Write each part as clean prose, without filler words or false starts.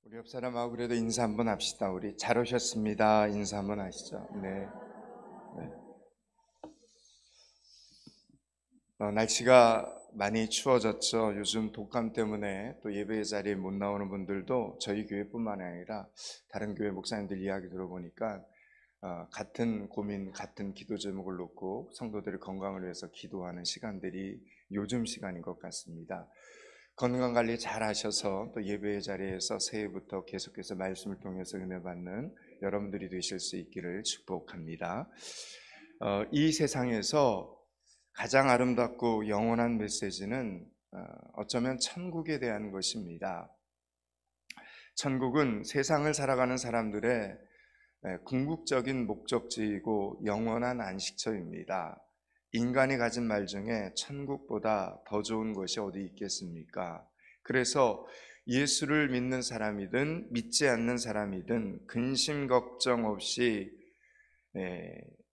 우리 옆 사람하고 그래도 인사 한번 합시다. 우리 잘 오셨습니다. 인사 한번 하시죠. 네. 날씨가 많이 추워졌죠. 요즘 독감 때문에 또 예배 자리에 못 나오는 분들도 저희 교회뿐만 아니라 다른 교회 목사님들 이야기 들어보니까 같은 고민, 같은 기도 제목을 놓고 성도들의 건강을 위해서 기도하는 시간들이 요즘 시간인 것 같습니다. 건강관리 잘 하셔서 또 예배의 자리에서 새해부터 계속해서 말씀을 통해서 은혜 받는 여러분들이 되실 수 있기를 축복합니다. 이 세상에서 가장 아름답고 영원한 메시지는 어쩌면 천국에 대한 것입니다. 천국은 세상을 살아가는 사람들의 궁극적인 목적지이고 영원한 안식처입니다. 인간이 가진 말 중에 천국보다 더 좋은 것이 어디 있겠습니까? 그래서 예수를 믿는 사람이든 믿지 않는 사람이든 근심 걱정 없이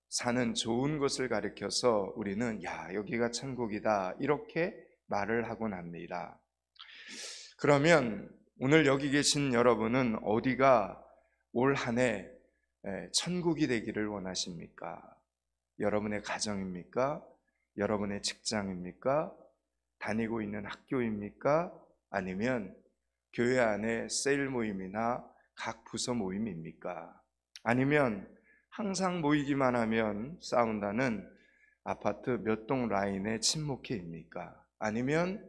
사는 좋은 것을 가리켜서 우리는 여기가 천국이다 이렇게 말을 하곤 합니다. 그러면 오늘 여기 계신 여러분은 어디가 올 한 해 천국이 되기를 원하십니까? 여러분의 가정입니까? 여러분의 직장입니까? 다니고 있는 학교입니까? 아니면 교회 안에 셀 모임이나 각 부서 모임입니까? 아니면 항상 모이기만 하면 싸운다는 아파트 몇 동 라인의 친목회입니까? 아니면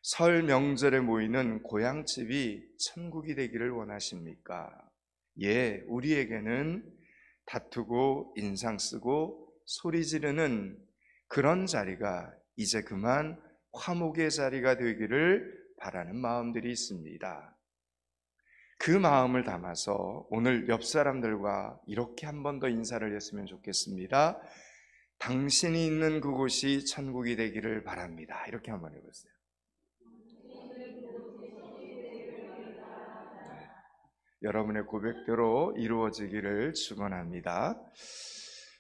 설 명절에 모이는 고향집이 천국이 되기를 원하십니까? 우리에게는 다투고 인상 쓰고 소리 지르는 그런 자리가 이제 그만 화목의 자리가 되기를 바라는 마음들이 있습니다. 그 마음을 담아서 오늘 옆 사람들과 이렇게 한 번 더 인사를 했으면 좋겠습니다. 당신이 있는 그곳이 천국이 되기를 바랍니다. 이렇게 한번 해보세요. 여러분의 고백대로 이루어지기를 축원합니다.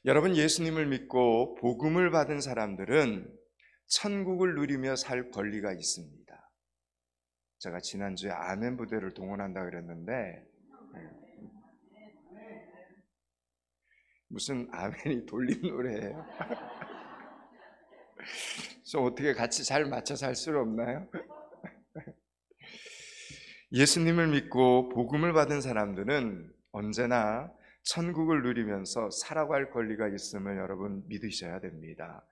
여러분, 예수님을 믿고 복음을 받은 사람들은 천국을 누리며 살 권리가 있습니다. 제가 지난주에 아멘 부대를 동원한다 그랬는데 무슨 아멘이 돌림 노래예요? 좀 어떻게 같이 잘 맞춰서 할 수 없나요? 예수님을 믿고 복음을 받은 사람들은 언제나 천국을 누리면서 살아갈 권리가 있음을 여러분 믿으셔야 됩니다.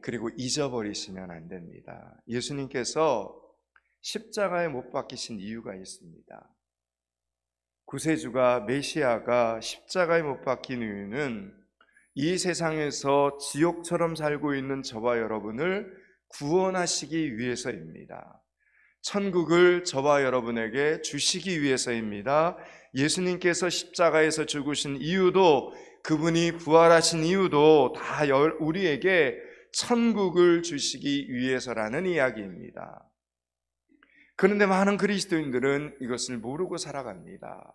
그리고 잊어버리시면 안 됩니다. 예수님께서 십자가에 못 박히신 이유가 있습니다. 구세주가 메시아가 십자가에 못 박힌 이유는 이 세상에서 지옥처럼 살고 있는 저와 여러분을 구원하시기 위해서입니다. 천국을 저와 여러분에게 주시기 위해서입니다. 예수님께서 십자가에서 죽으신 이유도 그분이 부활하신 이유도 다 우리에게 천국을 주시기 위해서라는 이야기입니다. 그런데 많은 그리스도인들은 이것을 모르고 살아갑니다.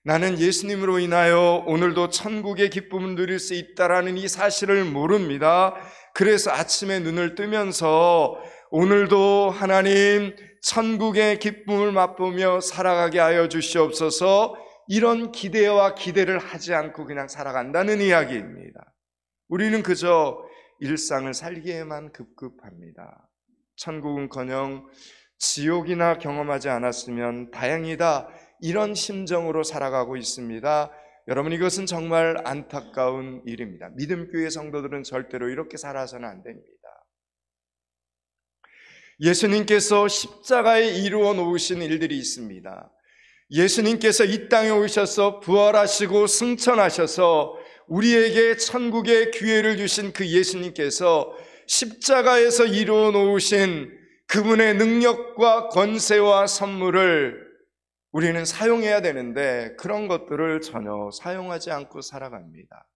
나는 예수님으로 인하여 오늘도 천국의 기쁨을 누릴 수 있다라는 이 사실을 모릅니다. 그래서 아침에 눈을 뜨면서 오늘도 하나님 천국의 기쁨을 맛보며 살아가게 하여 주시옵소서, 이런 기대와 기대를 하지 않고 그냥 살아간다는 이야기입니다. 우리는 그저 일상을 살기에만 급급합니다. 천국은커녕 지옥이나 경험하지 않았으면 다행이다, 이런 심정으로 살아가고 있습니다. 여러분, 이것은 정말 안타까운 일입니다. 믿음교회 성도들은 절대로 이렇게 살아서는 안 됩니다. 예수님께서 십자가에 이루어 놓으신 일들이 있습니다. 예수님께서 이 땅에 오셔서 부활하시고 승천하셔서 우리에게 천국의 기회를 주신 그 예수님께서 십자가에서 이루어 놓으신 그분의 능력과 권세와 선물을 우리는 사용해야 되는데 그런 것들을 전혀 사용하지 않고 살아갑니다.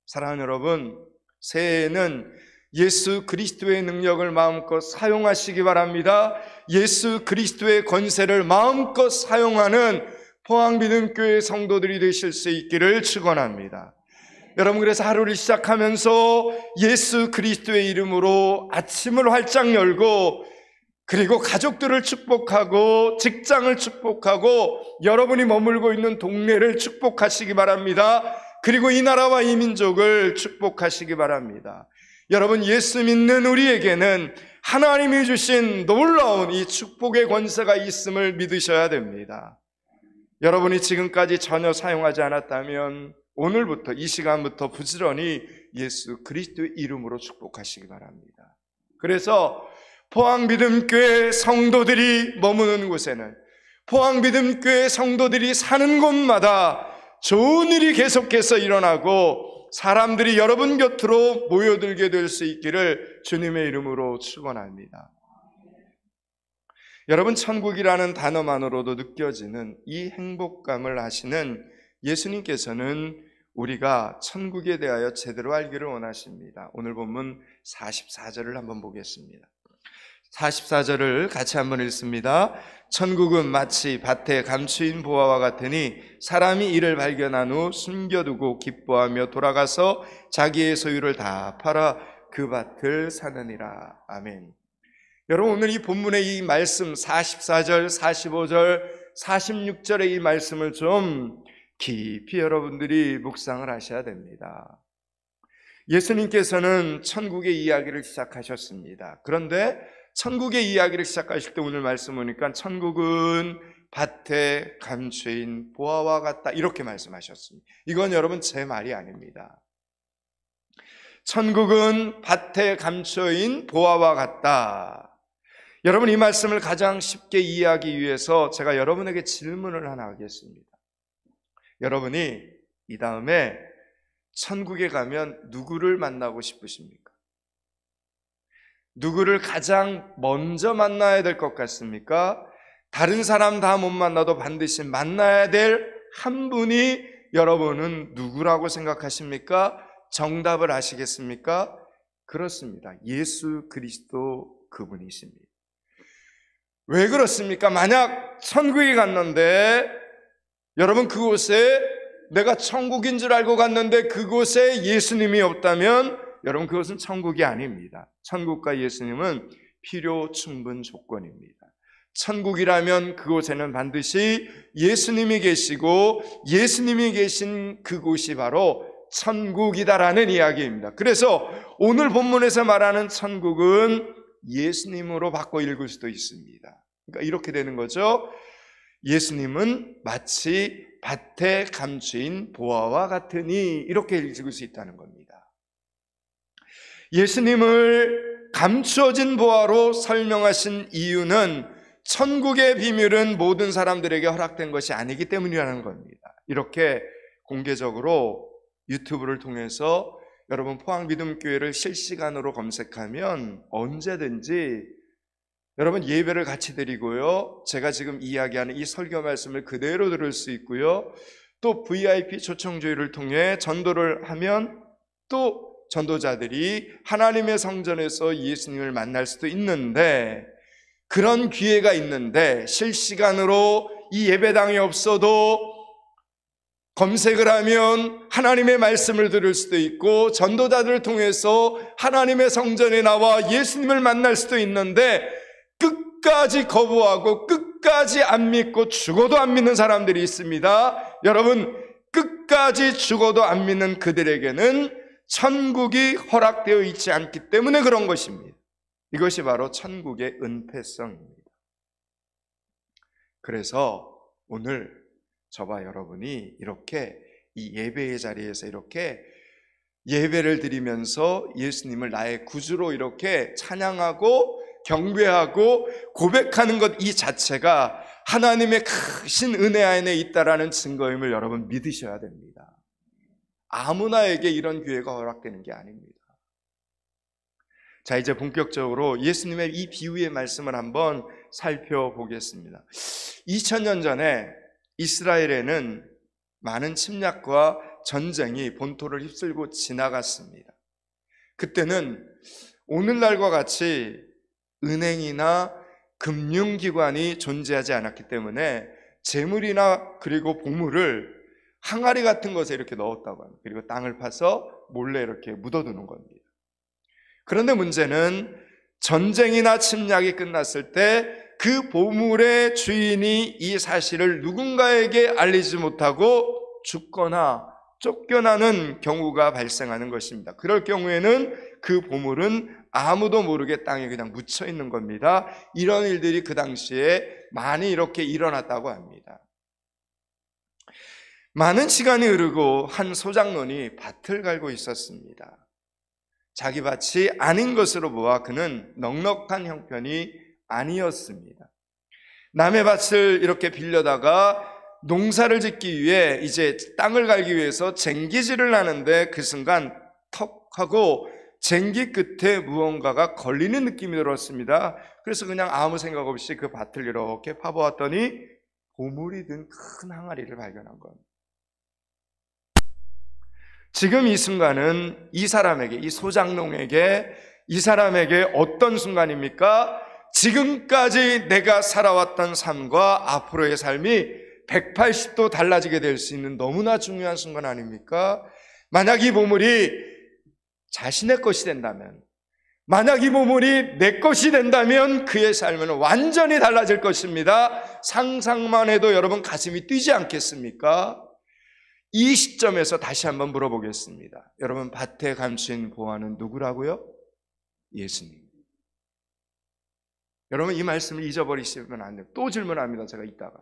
사랑하는 여러분, 새해에는 예수 그리스도의 능력을 마음껏 사용하시기 바랍니다. 예수 그리스도의 권세를 마음껏 사용하는 포항믿음교회 성도들이 되실 수 있기를 축원합니다. 여러분, 그래서 하루를 시작하면서 예수 그리스도의 이름으로 아침을 활짝 열고 그리고 가족들을 축복하고 직장을 축복하고 여러분이 머물고 있는 동네를 축복하시기 바랍니다. 그리고 이 나라와 이 민족을 축복하시기 바랍니다. 여러분, 예수 믿는 우리에게는 하나님이 주신 놀라운 이 축복의 권세가 있음을 믿으셔야 됩니다. 여러분이 지금까지 전혀 사용하지 않았다면 오늘부터, 이 시간부터 부지런히 예수 그리스도의 이름으로 축복하시기 바랍니다. 그래서 포항믿음교회 성도들이 머무는 곳에는, 포항믿음교회 성도들이 사는 곳마다 좋은 일이 계속해서 일어나고 사람들이 여러분 곁으로 모여들게 될 수 있기를 주님의 이름으로 축원합니다. 여러분, 천국이라는 단어만으로도 느껴지는 이 행복감을 아시는 예수님께서는 우리가 천국에 대하여 제대로 알기를 원하십니다. 오늘 본문 44절을 한번 보겠습니다. 44절을 같이 한번 읽습니다. 천국은 마치 밭에 감추인 보화와 같으니 사람이 이를 발견한 후 숨겨두고 기뻐하며 돌아가서 자기의 소유를 다 팔아 그 밭을 사느니라. 아멘. 여러분, 오늘 이 본문의 이 말씀 44절, 45절, 46절의 이 말씀을 좀 깊이 여러분들이 묵상을 하셔야 됩니다. 예수님께서는 천국의 이야기를 시작하셨습니다. 그런데 천국의 이야기를 시작하실 때 오늘 말씀 보니까 천국은 밭에 감추인 보화와 같다, 이렇게 말씀하셨습니다. 이건 여러분 제 말이 아닙니다. 천국은 밭에 감추인 보화와 같다. 여러분, 이 말씀을 가장 쉽게 이해하기 위해서 제가 여러분에게 질문을 하나 하겠습니다. 여러분이 이 다음에 천국에 가면 누구를 만나고 싶으십니까? 누구를 가장 먼저 만나야 될 것 같습니까? 다른 사람 다 못 만나도 반드시 만나야 될 한 분이 여러분은 누구라고 생각하십니까? 정답을 아시겠습니까? 그렇습니다. 예수 그리스도 그분이십니다. 왜 그렇습니까? 만약 천국에 갔는데 여러분, 그곳에 내가 천국인 줄 알고 갔는데 그곳에 예수님이 없다면 여러분, 그것은 천국이 아닙니다. 천국과 예수님은 필요 충분 조건입니다. 천국이라면 그곳에는 반드시 예수님이 계시고 예수님이 계신 그곳이 바로 천국이다라는 이야기입니다. 그래서 오늘 본문에서 말하는 천국은 예수님으로 바꿔 읽을 수도 있습니다. 그러니까 이렇게 되는 거죠. 예수님은 마치 밭에 감추인 보화와 같으니, 이렇게 읽을 수 있다는 겁니다. 예수님을 감추어진 보화로 설명하신 이유는 천국의 비밀은 모든 사람들에게 허락된 것이 아니기 때문이라는 겁니다. 이렇게 공개적으로 유튜브를 통해서 여러분 포항믿음교회를 실시간으로 검색하면 언제든지 여러분 예배를 같이 드리고요, 제가 지금 이야기하는 이 설교 말씀을 그대로 들을 수 있고요, 또 VIP 초청조회를 통해 전도를 하면 또 전도자들이 하나님의 성전에서 예수님을 만날 수도 있는데, 그런 기회가 있는데 실시간으로 이 예배당이 없어도 검색을 하면 하나님의 말씀을 들을 수도 있고 전도자들을 통해서 하나님의 성전에 나와 예수님을 만날 수도 있는데, 끝까지 거부하고 끝까지 안 믿고 죽어도 안 믿는 사람들이 있습니다. 여러분, 끝까지 죽어도 안 믿는 그들에게는 천국이 허락되어 있지 않기 때문에 그런 것입니다. 이것이 바로 천국의 은폐성입니다. 그래서 오늘 저와 여러분이 이렇게 이 예배의 자리에서 이렇게 예배를 드리면서 예수님을 나의 구주로 이렇게 찬양하고 경배하고 고백하는 것, 이 자체가 하나님의 크신 은혜 안에 있다라는 증거임을 여러분 믿으셔야 됩니다. 아무나에게 이런 기회가 허락되는 게 아닙니다. 자, 이제 본격적으로 예수님의 이 비유의 말씀을 한번 살펴보겠습니다. 2000년 전에 이스라엘에는 많은 침략과 전쟁이 본토를 휩쓸고 지나갔습니다. 그때는 오늘날과 같이 은행이나 금융기관이 존재하지 않았기 때문에 재물이나 그리고 보물을 항아리 같은 것에 이렇게 넣었다고 합니다. 그리고 땅을 파서 몰래 이렇게 묻어두는 겁니다. 그런데 문제는 전쟁이나 침략이 끝났을 때 그 보물의 주인이 이 사실을 누군가에게 알리지 못하고 죽거나 쫓겨나는 경우가 발생하는 것입니다. 그럴 경우에는 그 보물은 아무도 모르게 땅에 그냥 묻혀 있는 겁니다. 이런 일들이 그 당시에 많이 이렇게 일어났다고 합니다. 많은 시간이 흐르고 한 소장론이 밭을 갈고 있었습니다. 자기 밭이 아닌 것으로 보아 그는 넉넉한 형편이 아니었습니다. 남의 밭을 이렇게 빌려다가 농사를 짓기 위해 이제 땅을 갈기 위해서 쟁기질을 하는데 그 순간 턱 하고 쟁기 끝에 무언가가 걸리는 느낌이 들었습니다. 그래서 그냥 아무 생각 없이 그 밭을 이렇게 파보았더니 보물이 든 큰 항아리를 발견한 겁니다. 지금 이 순간은 이 사람에게, 이 소장농에게, 이 사람에게 어떤 순간입니까? 지금까지 내가 살아왔던 삶과 앞으로의 삶이 180도 달라지게 될 수 있는 너무나 중요한 순간 아닙니까? 만약 이 보물이 자신의 것이 된다면, 만약 이 보물이 내 것이 된다면 그의 삶은 완전히 달라질 것입니다. 상상만 해도 여러분 가슴이 뛰지 않겠습니까? 이 시점에서 다시 한번 물어보겠습니다. 여러분, 밭에 감추인 보화는 누구라고요? 예수님. 여러분, 이 말씀을 잊어버리시면 안 돼요. 또 질문합니다. 제가 이따가.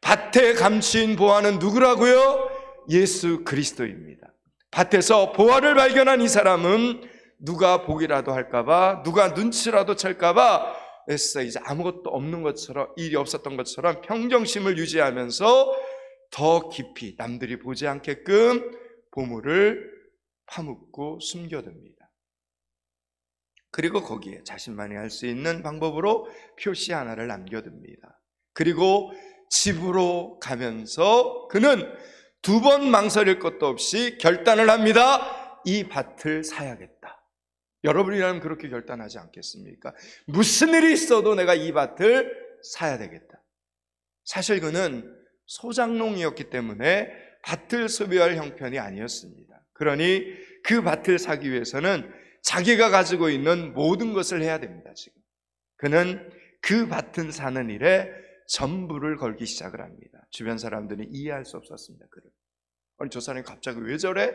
밭에 감추인 보화는 누구라고요? 예수 그리스도입니다. 밭에서 보화를 발견한 이 사람은 누가 보기라도 할까봐, 누가 눈치라도 챌까봐 애써 이제 아무것도 없는 것처럼, 일이 없었던 것처럼 평정심을 유지하면서 더 깊이 남들이 보지 않게끔 보물을 파묻고 숨겨둡니다. 그리고 거기에 자신만이 할 수 있는 방법으로 표시 하나를 남겨둡니다. 그리고 집으로 가면서 그는 두 번 망설일 것도 없이 결단을 합니다. 이 밭을 사야겠다. 여러분이라면 그렇게 결단하지 않겠습니까? 무슨 일이 있어도 내가 이 밭을 사야 되겠다. 사실 그는 소장농이었기 때문에 밭을 소비할 형편이 아니었습니다. 그러니 그 밭을 사기 위해서는 자기가 가지고 있는 모든 것을 해야 됩니다. 지금 그는 그 밭을 사는 일에 전부를 걸기 시작을 합니다. 주변 사람들이 이해할 수 없었습니다. 그를. 아니, 저 사람이 갑자기 왜 저래?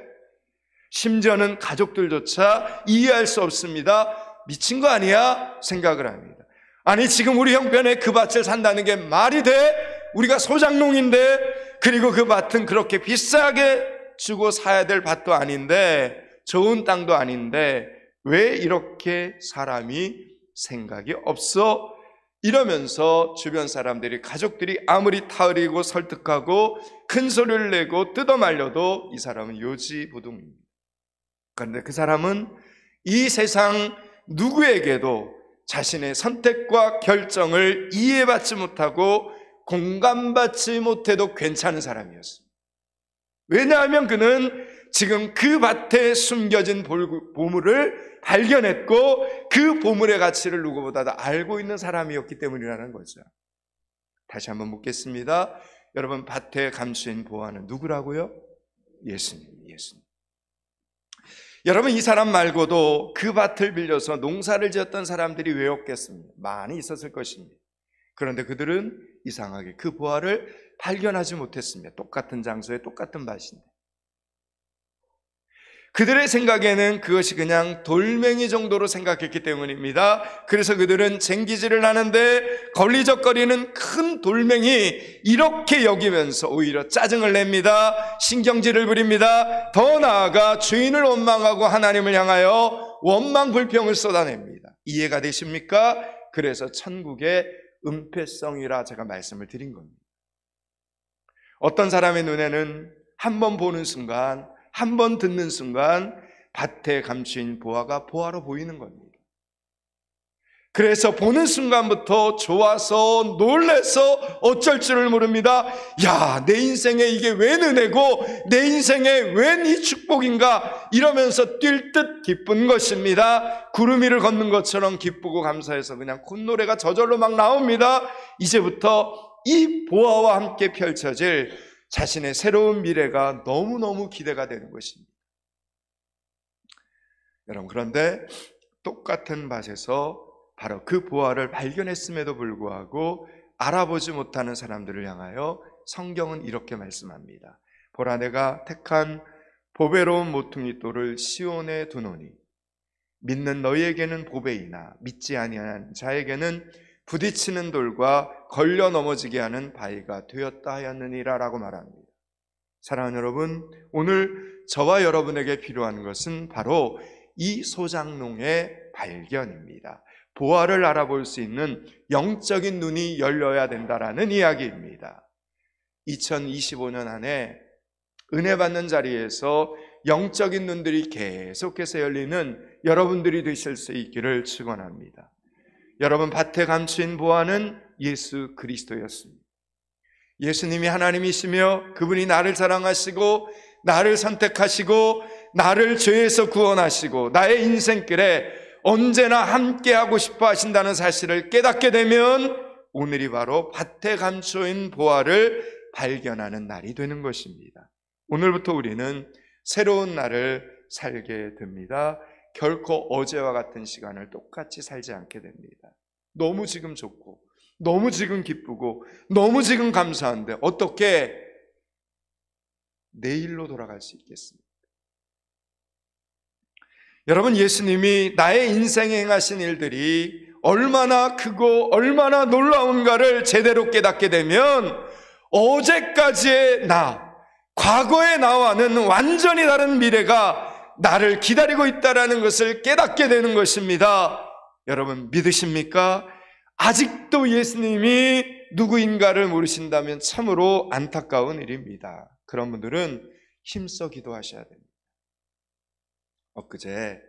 심지어는 가족들조차 이해할 수 없습니다. 미친 거 아니야? 생각을 합니다. 아니, 지금 우리 형편에 그 밭을 산다는 게 말이 돼? 우리가 소장농인데, 그리고 그 밭은 그렇게 비싸게 주고 사야 될 밭도 아닌데, 좋은 땅도 아닌데 왜 이렇게 사람이 생각이 없어? 이러면서 주변 사람들이, 가족들이 아무리 타으리고 설득하고 큰 소리를 내고 뜯어말려도 이 사람은 요지부동입니다. 그런데 그 사람은 이 세상 누구에게도 자신의 선택과 결정을 이해받지 못하고 공감받지 못해도 괜찮은 사람이었습니다. 왜냐하면 그는 지금 그 밭에 숨겨진 보물을 발견했고 그 보물의 가치를 누구보다도 알고 있는 사람이었기 때문이라는 거죠. 다시 한번 묻겠습니다. 여러분, 밭에 감추인 보화는 누구라고요? 예수님. 여러분, 이 사람 말고도 그 밭을 빌려서 농사를 지었던 사람들이 왜 없겠습니까? 많이 있었을 것입니다. 그런데 그들은 이상하게 그 보화를 발견하지 못했습니다. 똑같은 장소에 똑같은 밭인데. 그들의 생각에는 그것이 그냥 돌멩이 정도로 생각했기 때문입니다. 그래서 그들은 쟁기질을 하는데 걸리적거리는 큰 돌멩이 이렇게 여기면서 오히려 짜증을 냅니다. 신경질을 부립니다. 더 나아가 주인을 원망하고 하나님을 향하여 원망 불평을 쏟아냅니다. 이해가 되십니까? 그래서 천국의 은폐성이라 제가 말씀을 드린 겁니다. 어떤 사람의 눈에는 한 번 보는 순간, 한 번 듣는 순간 밭에 감추인 보화가 보화로 보이는 겁니다. 그래서 보는 순간부터 좋아서 놀래서 어쩔 줄을 모릅니다. 야, 내 인생에 이게 웬 은혜고 내 인생에 웬 이 축복인가 이러면서 뛸 듯 기쁜 것입니다. 구름 위를 걷는 것처럼 기쁘고 감사해서 그냥 콧노래가 저절로 막 나옵니다. 이제부터 이 보화와 함께 펼쳐질 자신의 새로운 미래가 너무너무 기대가 되는 것입니다. 여러분, 그런데 똑같은 밭에서 바로 그 보화를 발견했음에도 불구하고 알아보지 못하는 사람들을 향하여 성경은 이렇게 말씀합니다. 보라, 내가 택한 보배로운 모퉁이 돌을 시온에 두노니 믿는 너희에게는 보배이나 믿지 아니한 자에게는 부딪히는 돌과 걸려 넘어지게 하는 바위가 되었다 하였느니라 라고 말합니다. 사랑하는 여러분, 오늘 저와 여러분에게 필요한 것은 바로 이 소장농의 발견입니다. 보화를 알아볼 수 있는 영적인 눈이 열려야 된다라는 이야기입니다. 2025년 안에 은혜 받는 자리에서 영적인 눈들이 계속해서 열리는 여러분들이 되실 수 있기를 축원합니다. 여러분, 밭에 감추인 보화는 예수 그리스도였습니다. 예수님이 하나님이시며 그분이 나를 사랑하시고 나를 선택하시고 나를 죄에서 구원하시고 나의 인생길에 언제나 함께하고 싶어 하신다는 사실을 깨닫게 되면 오늘이 바로 밭에 감추인 보화를 발견하는 날이 되는 것입니다. 오늘부터 우리는 새로운 날을 살게 됩니다. 결코 어제와 같은 시간을 똑같이 살지 않게 됩니다. 너무 지금 좋고 너무 지금 기쁘고 너무 지금 감사한데 어떻게 내일로 돌아갈 수 있겠습니까? 여러분, 예수님이 나의 인생에 행하신 일들이 얼마나 크고 얼마나 놀라운가를 제대로 깨닫게 되면 어제까지의 나, 과거의 나와는 완전히 다른 미래가 나를 기다리고 있다는 것을 깨닫게 되는 것입니다. 여러분, 믿으십니까? 아직도 예수님이 누구인가를 모르신다면 참으로 안타까운 일입니다. 그런 분들은 힘써 기도하셔야 됩니다. 엊그제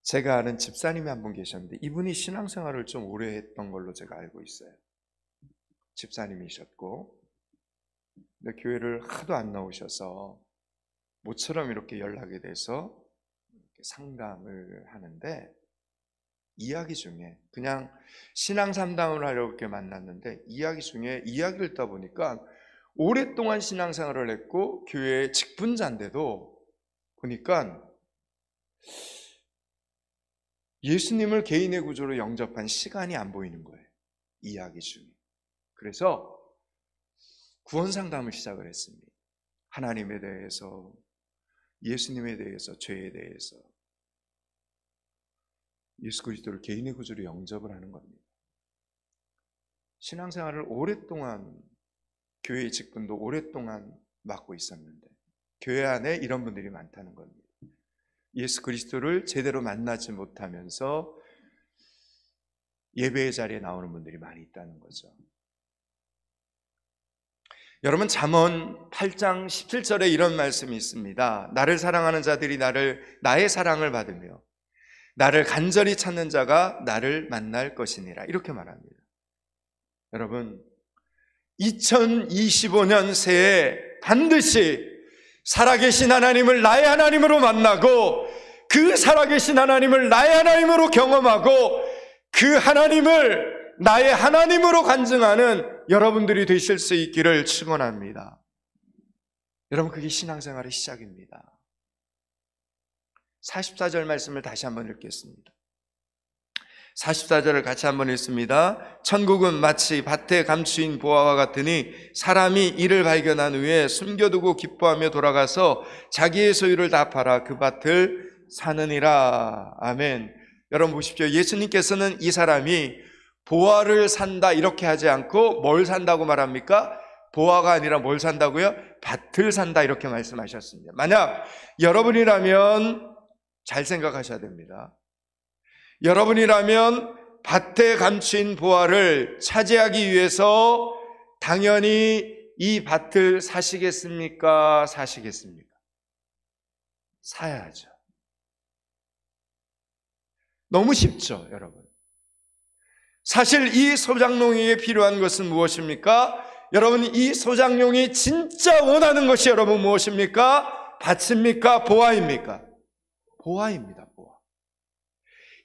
제가 아는 집사님이 한 분 계셨는데 이분이 신앙생활을 좀 오래 했던 걸로 제가 알고 있어요. 집사님이셨고 근데 교회를 하도 안 나오셔서 모처럼 이렇게 연락이 돼서 이렇게 상담을 하는데 이야기 중에 그냥 신앙 상담을 하려고 이렇게 만났는데 이야기 중에 이야기를 듣다 보니까 오랫동안 신앙생활을 했고 교회의 직분자인데도 보니까 예수님을 개인의 구조로 영접한 시간이 안 보이는 거예요. 이야기 중에. 그래서 구원 상담을 시작을 했습니다. 하나님에 대해서, 예수님에 대해서, 죄에 대해서 예수 그리스도를 개인의 구조로 영접을 하는 겁니다. 신앙생활을 오랫동안 교회의 직분도 오랫동안 맡고 있었는데 교회 안에 이런 분들이 많다는 겁니다. 예수 그리스도를 제대로 만나지 못하면서 예배의 자리에 나오는 분들이 많이 있다는 거죠. 여러분, 잠언 8장 17절에 이런 말씀이 있습니다. 나를 사랑하는 자들이 나의 사랑을 받으며 나를 간절히 찾는 자가 나를 만날 것이니라, 이렇게 말합니다. 여러분, 2025년 새해 반드시 살아계신 하나님을 나의 하나님으로 만나고 그 살아계신 하나님을 나의 하나님으로 경험하고 그 하나님을 나의 하나님으로 간증하는 여러분들이 되실 수 있기를 축원합니다. 여러분, 그게 신앙생활의 시작입니다. 44절 말씀을 다시 한번 읽겠습니다. 44절을 같이 한번 읽습니다. 천국은 마치 밭에 감추인 보화와 같으니 사람이 이를 발견한 후에 숨겨두고 기뻐하며 돌아가서 자기의 소유를 다 팔아 그 밭을 사느니라. 아멘. 여러분 보십시오. 예수님께서는 이 사람이 보화를 산다 이렇게 하지 않고 뭘 산다고 말합니까? 보화가 아니라 뭘 산다고요? 밭을 산다 이렇게 말씀하셨습니다. 만약 여러분이라면 잘 생각하셔야 됩니다. 여러분이라면 밭에 감춘 보화를 차지하기 위해서 당연히 이 밭을 사시겠습니까? 사시겠습니까? 사야죠. 너무 쉽죠, 여러분. 사실 이 소장농에게 필요한 것은 무엇입니까? 여러분, 이 소장농이 진짜 원하는 것이 여러분 무엇입니까? 밭입니까? 보화입니까? 보화입니다, 보화.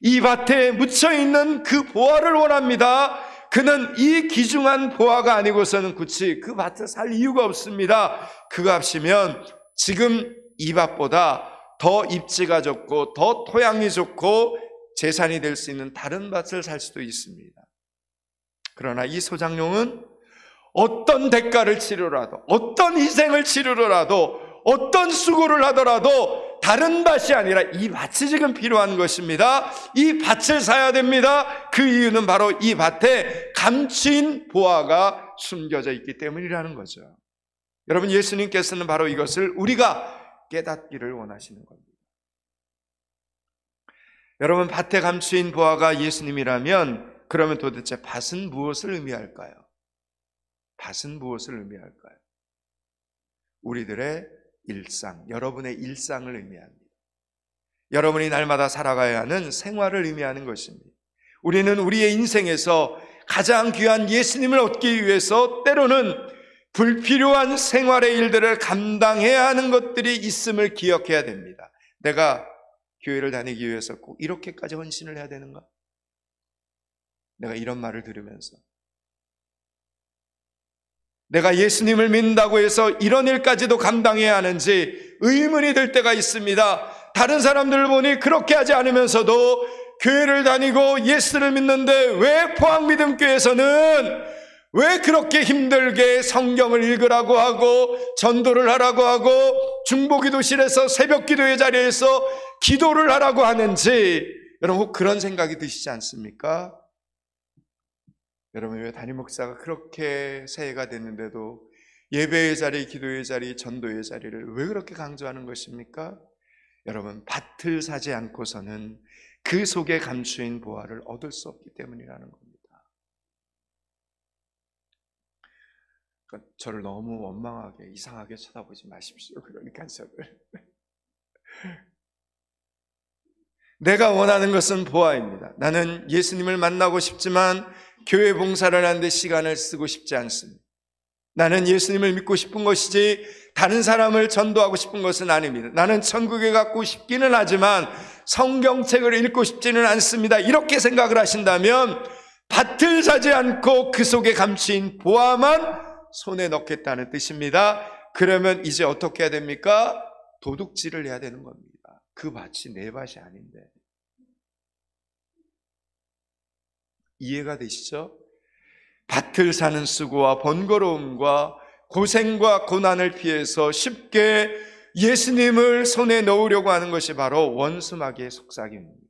이 밭에 묻혀있는 그 보화를 원합니다. 그는 이 귀중한 보화가 아니고서는 굳이 그 밭을 살 이유가 없습니다. 그 값이면 지금 이 밭보다 더 입지가 좋고 더 토양이 좋고 재산이 될 수 있는 다른 밭을 살 수도 있습니다. 그러나 이 소작농은 어떤 대가를 치르라도, 어떤 희생을 치르더라도, 어떤 수고를 하더라도 다른 밭이 아니라 이 밭이 지금 필요한 것입니다. 이 밭을 사야 됩니다. 그 이유는 바로 이 밭에 감추인 보화가 숨겨져 있기 때문이라는 거죠. 여러분, 예수님께서는 바로 이것을 우리가 깨닫기를 원하시는 겁니다. 여러분, 밭에 감추인 보화가 예수님이라면 그러면 도대체 밭은 무엇을 의미할까요? 밭은 무엇을 의미할까요? 우리들의 일상, 여러분의 일상을 의미합니다. 여러분이 날마다 살아가야 하는 생활을 의미하는 것입니다. 우리는 우리의 인생에서 가장 귀한 예수님을 얻기 위해서 때로는 불필요한 생활의 일들을 감당해야 하는 것들이 있음을 기억해야 됩니다. 내가 교회를 다니기 위해서 꼭 이렇게까지 헌신을 해야 되는가? 내가 이런 말을 들으면서 내가 예수님을 믿는다고 해서 이런 일까지도 감당해야 하는지 의문이 들 때가 있습니다. 다른 사람들을 보니 그렇게 하지 않으면서도 교회를 다니고 예수를 믿는데 왜 포항믿음교회에서는 왜 그렇게 힘들게 성경을 읽으라고 하고 전도를 하라고 하고 중보기도실에서 새벽기도의 자리에서 기도를 하라고 하는지 여러분 혹 그런 생각이 드시지 않습니까? 여러분, 왜 담임 목사가 그렇게 새해가 됐는데도 예배의 자리, 기도의 자리, 전도의 자리를 왜 그렇게 강조하는 것입니까? 여러분, 밭을 사지 않고서는 그 속에 감추인 보화를 얻을 수 없기 때문이라는 겁니다. 그러니까 저를 너무 원망하게, 이상하게 쳐다보지 마십시오. 그런 간섭을. 내가 원하는 것은 보화입니다. 나는 예수님을 만나고 싶지만 교회 봉사를 하는데 시간을 쓰고 싶지 않습니다. 나는 예수님을 믿고 싶은 것이지 다른 사람을 전도하고 싶은 것은 아닙니다. 나는 천국에 가고 싶기는 하지만 성경책을 읽고 싶지는 않습니다. 이렇게 생각을 하신다면 밭을 사지 않고 그 속에 감추인 보화만 손에 넣겠다는 뜻입니다. 그러면 이제 어떻게 해야 됩니까? 도둑질을 해야 되는 겁니다. 그 밭이 내 밭이 아닌데. 이해가 되시죠? 밭을 사는 수고와 번거로움과 고생과 고난을 피해서 쉽게 예수님을 손에 넣으려고 하는 것이 바로 원수마귀의 속삭임입니다.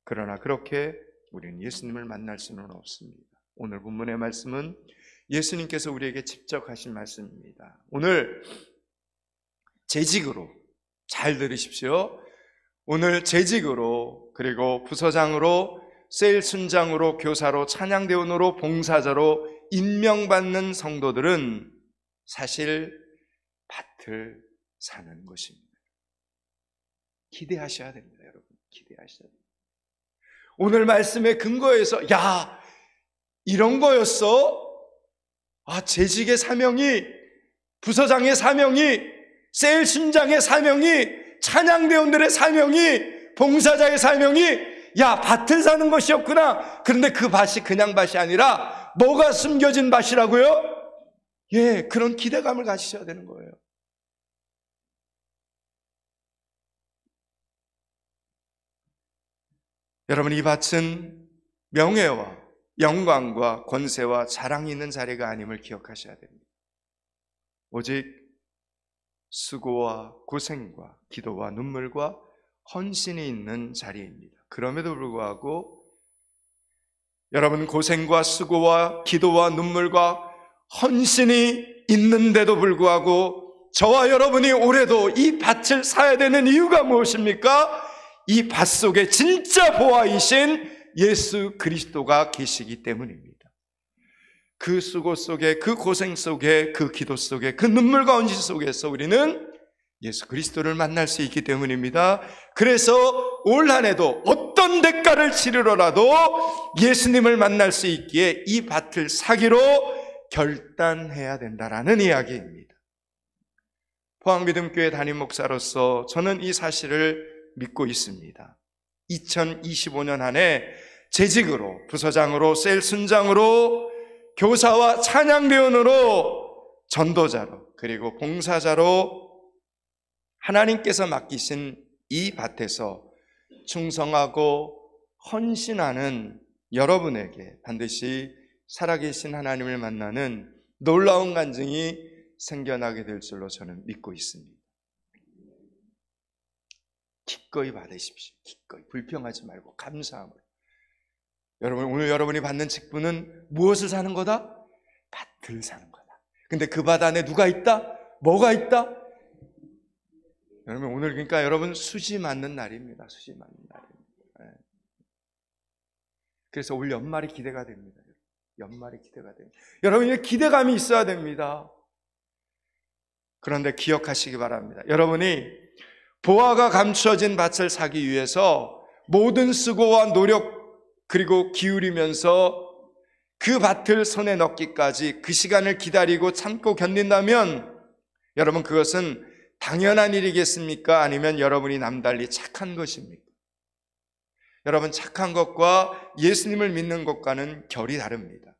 그러나 그렇게 우리는 예수님을 만날 수는 없습니다. 오늘 본문의 말씀은 예수님께서 우리에게 직접 하신 말씀입니다. 오늘 재직으로, 잘 들으십시오. 오늘 재직으로, 그리고 부서장으로, 세일순장으로, 교사로, 찬양대원으로, 봉사자로 임명받는 성도들은 사실 밭을 사는 것입니다. 기대하셔야 됩니다, 여러분. 기대하셔야 됩니다. 오늘 말씀의 근거에서 야, 이런 거였어? 아, 재직의 사명이, 부서장의 사명이, 세일순장의 사명이, 찬양대원들의 사명이, 봉사자의 사명이 야, 밭을 사는 것이었구나. 그런데 그 밭이 그냥 밭이 아니라 뭐가 숨겨진 밭이라고요? 예, 그런 기대감을 가지셔야 되는 거예요. 여러분, 이 밭은 명예와 영광과 권세와 자랑이 있는 자리가 아님을 기억하셔야 됩니다. 오직 수고와 고생과 기도와 눈물과 헌신이 있는 자리입니다. 그럼에도 불구하고 여러분, 고생과 수고와 기도와 눈물과 헌신이 있는데도 불구하고 저와 여러분이 올해도 이 밭을 사야 되는 이유가 무엇입니까? 이 밭 속에 진짜 보화이신 예수 그리스도가 계시기 때문입니다. 그 수고 속에, 그 고생 속에, 그 기도 속에, 그 눈물과 헌신 속에서 우리는 예수 그리스도를 만날 수 있기 때문입니다. 그래서 올 한 해도 어떤 대가를 치르더라도 예수님을 만날 수 있기에 이 밭을 사기로 결단해야 된다라는 이야기입니다. 포항믿음교회 담임 목사로서 저는 이 사실을 믿고 있습니다. 2025년 한 해 재직으로, 부서장으로, 셀순장으로, 교사와 찬양대원으로, 전도자로, 그리고 봉사자로 하나님께서 맡기신 이 밭에서 충성하고 헌신하는 여러분에게 반드시 살아계신 하나님을 만나는 놀라운 간증이 생겨나게 될 줄로 저는 믿고 있습니다. 기꺼이 받으십시오. 기꺼이 불평하지 말고 감사함으로. 여러분, 오늘 여러분이 받는 직분은 무엇을 사는 거다? 밭을 사는 거다. 근데 그 밭 안에 누가 있다? 뭐가 있다? 여러분, 오늘 그러니까 여러분 수지 맞는 날입니다. 수지 맞는 날입니다. 그래서 올 연말이 기대가 됩니다. 연말이 기대가 됩니다. 여러분의 기대감이 있어야 됩니다. 그런데 기억하시기 바랍니다. 여러분이 보화가 감추어진 밭을 사기 위해서 모든 수고와 노력 그리고 기울이면서 그 밭을 손에 넣기까지 그 시간을 기다리고 참고 견딘다면 여러분 그것은 당연한 일이겠습니까? 아니면 여러분이 남달리 착한 것입니까? 여러분 착한 것과 예수님을 믿는 것과는 결이 다릅니다.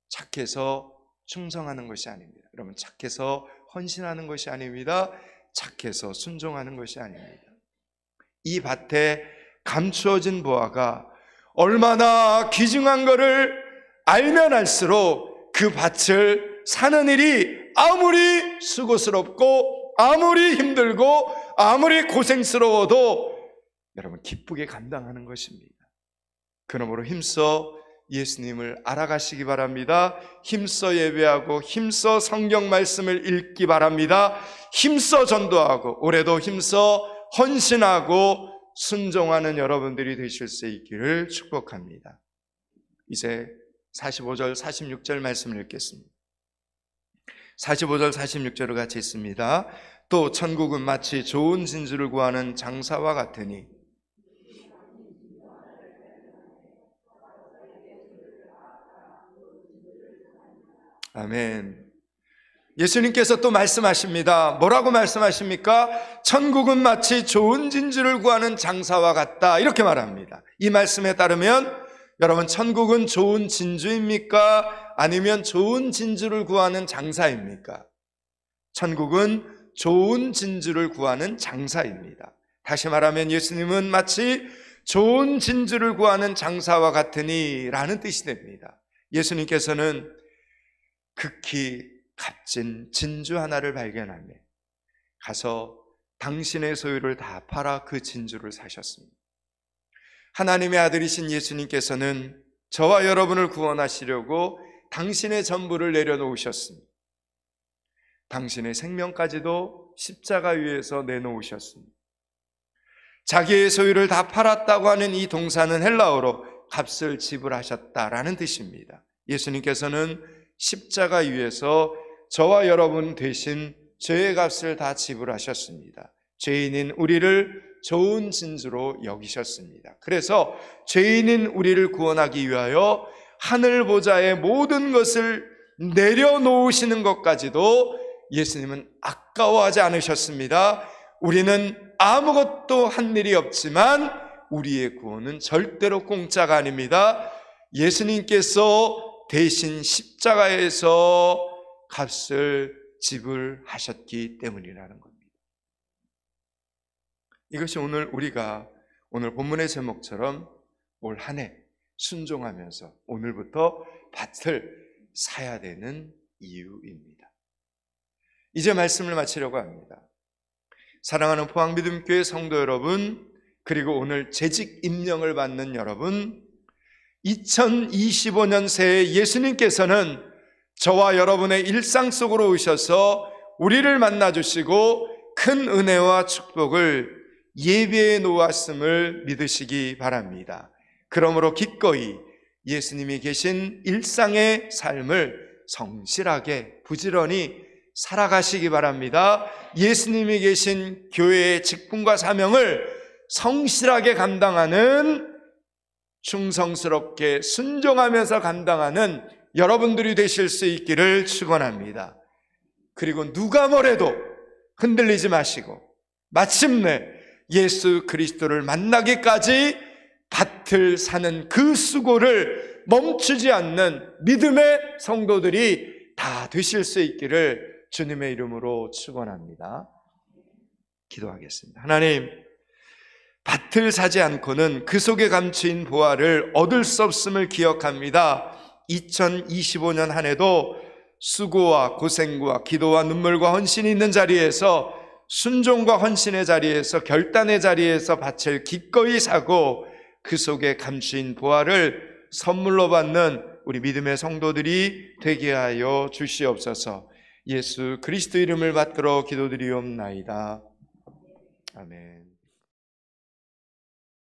착해서 충성하는 것이 아닙니다. 여러분 착해서 헌신하는 것이 아닙니다. 착해서 순종하는 것이 아닙니다. 이 밭에 감추어진 보화가 얼마나 귀중한 것을 알면 알수록 그 밭을 사는 일이 아무리 수고스럽고 아무리 힘들고 아무리 고생스러워도 여러분 기쁘게 감당하는 것입니다. 그러므로 힘써 예수님을 알아가시기 바랍니다. 힘써 예배하고 힘써 성경 말씀을 읽기 바랍니다. 힘써 전도하고 올해도 힘써 헌신하고 순종하는 여러분들이 되실 수 있기를 축복합니다. 이제 45절 46절 말씀을 읽겠습니다. 45절 46절을 같이 읽습니다. 또 천국은 마치 좋은 진주를 구하는 장사와 같으니 아멘. 예수님께서 또 말씀하십니다. 뭐라고 말씀하십니까? 천국은 마치 좋은 진주를 구하는 장사와 같다 이렇게 말합니다. 이 말씀에 따르면 여러분 천국은 좋은 진주입니까? 아니면 좋은 진주를 구하는 장사입니까? 천국은 좋은 진주를 구하는 장사입니다. 다시 말하면 예수님은 마치 좋은 진주를 구하는 장사와 같으니 라는 뜻이 됩니다. 예수님께서는 극히 값진 진주 하나를 발견하며 가서 당신의 소유를 다 팔아 그 진주를 사셨습니다. 하나님의 아들이신 예수님께서는 저와 여러분을 구원하시려고 당신의 전부를 내려놓으셨습니다. 당신의 생명까지도 십자가 위에서 내놓으셨습니다. 자기의 소유를 다 팔았다고 하는 이 동사는 헬라어로 값을 지불하셨다라는 뜻입니다. 예수님께서는 십자가 위에서 저와 여러분 대신 죄의 값을 다 지불하셨습니다. 죄인인 우리를 좋은 진주로 여기셨습니다. 그래서 죄인인 우리를 구원하기 위하여 하늘 보좌의 모든 것을 내려놓으시는 것까지도 예수님은 아까워하지 않으셨습니다. 우리는 아무것도 한 일이 없지만 우리의 구원은 절대로 공짜가 아닙니다. 예수님께서 대신 십자가에서 값을 지불하셨기 때문이라는 겁니다. 이것이 우리가 오늘 본문의 제목처럼 올 한 해 순종하면서 오늘부터 밭을 사야 되는 이유입니다. 이제 말씀을 마치려고 합니다. 사랑하는 포항믿음교회 성도 여러분, 그리고 오늘 재직 임명을 받는 여러분, 2025년 새해 예수님께서는 저와 여러분의 일상 속으로 오셔서 우리를 만나주시고 큰 은혜와 축복을 예비해 놓았음을 믿으시기 바랍니다. 그러므로 기꺼이 예수님이 계신 일상의 삶을 성실하게 부지런히 살아가시기 바랍니다. 예수님이 계신 교회의 직분과 사명을 성실하게 감당하는, 충성스럽게 순종하면서 감당하는 여러분들이 되실 수 있기를 축원합니다. 그리고 누가 뭐래도 흔들리지 마시고 마침내 예수 그리스도를 만나기까지 밭을 사는 그 수고를 멈추지 않는 믿음의 성도들이 다 되실 수 있기를 주님의 이름으로 축원합니다. 기도하겠습니다. 하나님, 밭을 사지 않고는 그 속에 감추인 보화를 얻을 수 없음을 기억합니다. 2025년 한 해도 수고와 고생과 기도와 눈물과 헌신이 있는 자리에서, 순종과 헌신의 자리에서, 결단의 자리에서 밭을 기꺼이 사고 그 속에 감추인 보화를 선물로 받는 우리 믿음의 성도들이 되게 하여 주시옵소서. 예수 그리스도 이름을 받들어 기도드리옵나이다. 아멘.